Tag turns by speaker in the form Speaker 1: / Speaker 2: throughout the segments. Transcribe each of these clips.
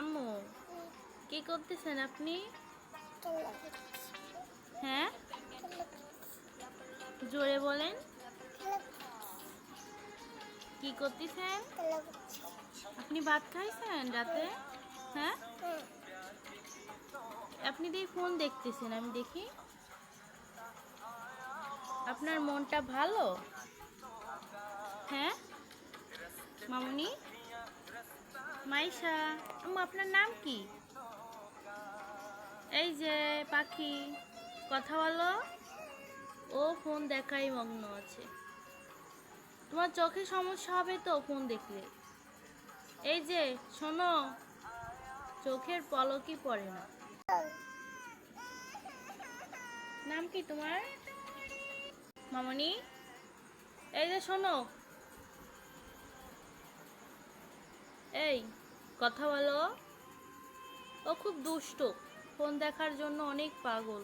Speaker 1: আম্মু কি করতেছেন আপনি? হ্যাঁ, জোরে বলেন। কি করতেছেন? আপনি ভাত খাইছেন রাতে? হ্যাঁ, আপনি দিয়ে ফোন দেখতেছেন, আমি দেখি। আপনার মনটা ভালো? হ্যাঁ মামুনি, মাইশা, আম্মু আপনার নাম কি? এই যে পাখি, কথা বলো। ও ফোন দেখাই মগ্ন আছে। তোমার চোখে সমস্যা হবে তো ফোন দেখলে। এই যে শোনো, চোখের পলকই পড়ে না। নাম কি তোমার মামনি? এই যে শোনো, এই কথা বলো। ও খুব দুষ্ট, ফোন দেখার জন্য অনেক পাগল।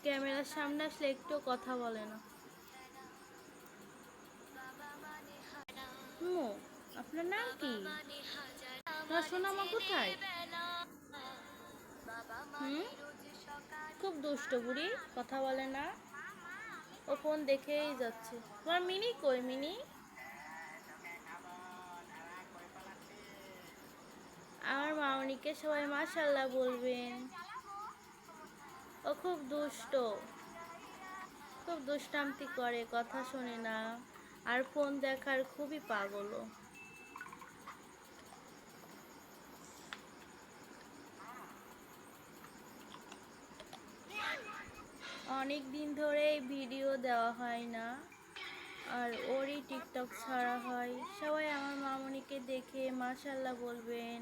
Speaker 1: ক্যামেরার সামনে আসলে একটু কথা বলে না। আপনার নাম কি? তোমার সোনামা কোথায়? খুব দুষ্ট বুড়ি, কথা বলে না। ও ফোন দেখেই যাচ্ছে। তোমার মিনি কই? মিনি, আমার মামনিকে সবাই মাশাল্লাহ বলবেন। ও খুব দুষ্ট, খুব দুষ্টান্তি করে, কথা শোনে না, আর ফোন দেখার খুবই পাগল ও। অনেক দিন ধরে ভিডিও দেওয়া হয় না, আর ওরই টিকটক ছাড়া হয়। সবাই আমার মামনিকে দেখে মাশাল্লাহ বলবেন।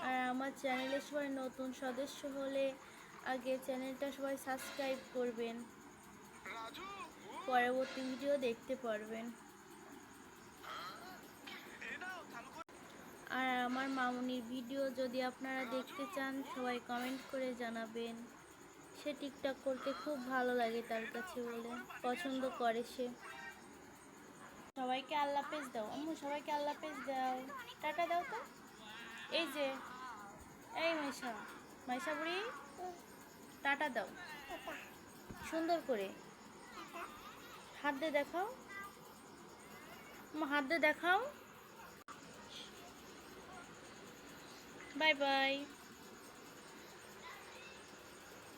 Speaker 1: আর আমার চ্যানেলে সবাই নতুন সদস্য হলে আগে চ্যানেলটা সবাই সাবস্ক্রাইব করবেন, পরবর্তী ভিডিও দেখতে পারবেন। আর আমার মামনির ভিডিও যদি আপনারা দেখতে চান, সবাই কমেন্ট করে জানাবেন। সে টিকটক করতে খুব ভালো লাগে তার কাছে বলে, পছন্দ করে সে। সবাইকে আল্লাহ হাফেজ দাও আম্মু, সবাইকে আল্লাহ হাফেজ দাও, টাটা দাও তো। এই যে, এই মাইশা, মাইশা বুড়ি, টাটা দাও সুন্দর করে। হাত দিয়ে দেখাও, হাত দিয়ে দেখাও। Bye bye.